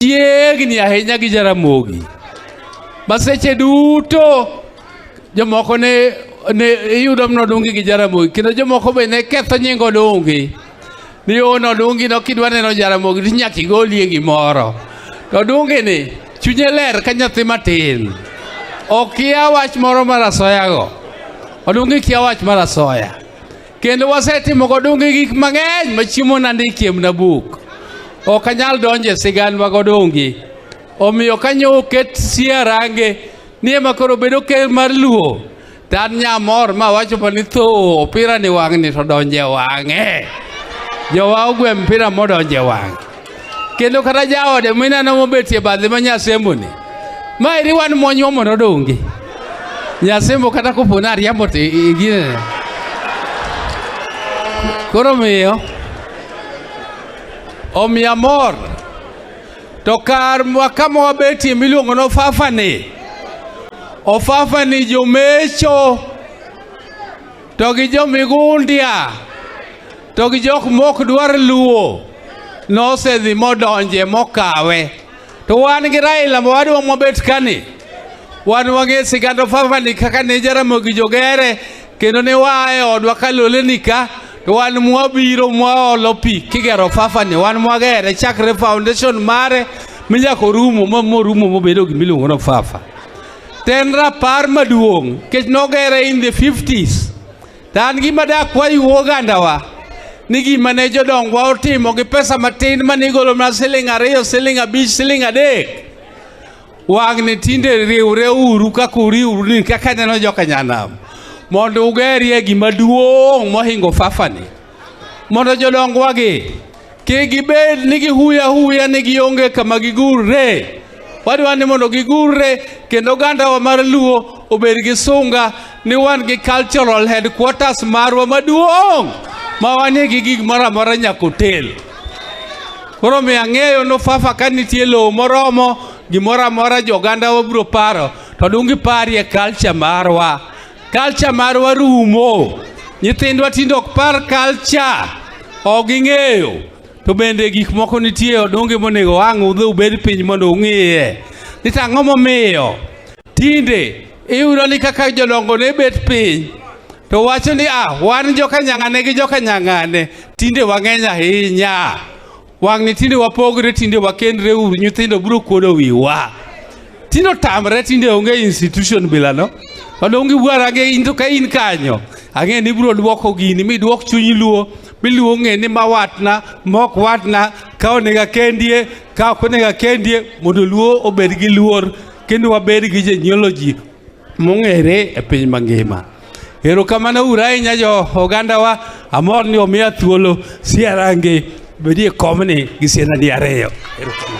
chiegni ahinya gi Jaramogi. Maseche duto jomoko ne iyudo nodungi gi Jaramogi, kendo jomoko be ne ketho nying Odungi. Ni Odungi no kidwa neno Jaramogi to nyaka igolie gimoro. To Odungi ni chunye ler ka nyathi matin. Okia wach moro mar asoya go. Odungi kia wach mar asoya. Kendo wasetimo Odungi gik mang'eny ma chiemo nandikie na buk. Ok anyal donje sigand mag Odungi. Omiyo kanyo oket Siarange ni ema koro bedo ker mar Luo. Tan nyamor ma wacho pa ni tho opira ni wang' ni to donje wang'e. Jowa ogwe mpira modonje wang'e. Kendo kata jaode minano mobetie badhe ma Nyasembo ni. Ma iri wan monyuomo n'Odungi. Nyasembo kata kopo na riambo to gine. Koro miyo omiya mor to kar kama wabetie miluongo no Ofafani jomecho to gi jomigundia to gi jok mok dwar Luo nosedhi modonje mokawe. To wan gi Raila wadwa mobet kani, wan wang'e sigand Ofafani kaka ne Jaramogi jogere, kendo ne wae odwa kalole nika, to wan mwabiro mwaolo pi kigero Ofafani, wan mwagere chakre foundation mare minyako rumo morumo mobedo gimiluongo no Fafa. Ten rapar maduong' kech nogere in the 50s. Tan gima dak wayu ogandawa ni gima ne jodongwa otimo gi pesa matin manigolo na siling 2, siling 5, siling 3. Wang' ni tinde riwre uru kaka uriuru ni kaka neno joka nyanam. Mondo ugerie gima duong' mohingo Ofafani. Mondo jodongwa gi gibed ni gihuya ni gionge kama gigurre. Wadwa ni mondo gigurre kendo ogandawa mar Luo obed gi sunga ni wan gi cultural headquarters marwa maduong' ma wanie gi gik moro amora nyaka otel. Koro mi ang'eyo no Fafa ka nitie lowo moromo gimoro amora jogandawa biro paro to Odungi parie culture marwa. Culture marwa rumo. Nyithindwa tinde ok par culture. Ok ging'eyo. To bende gik moko nitie Odungi monego wang' udhi ubed piny mondo ung'iye. Ni tang'o momiyo tinde iyudo ni kaka jodongo ne bet piny to wacho ni wan joka nyang'ane gi joka nyang'ane tinde wang'eny ahinya. Wang' ni tinde wapogre, tinde wakendre uru, nyithindo biro kuodo wiwa. Tinde otamre, tinde onge institution bila no. Odungi Bwarage in to ka in kanyo ang'e ni biro duoko gini miduok chuny Luo miluo ng'e ni ma watna mok watna ka onega kendie ka ok onega kendie mondo Luo obed gi luor kendo wabed gi genealogy mong'ere e piny mangima. Erokamano uru ahinya jo ogandawa, amor ni omiya thuolo Siarange bedie komni gi siendani 2. Erokamano.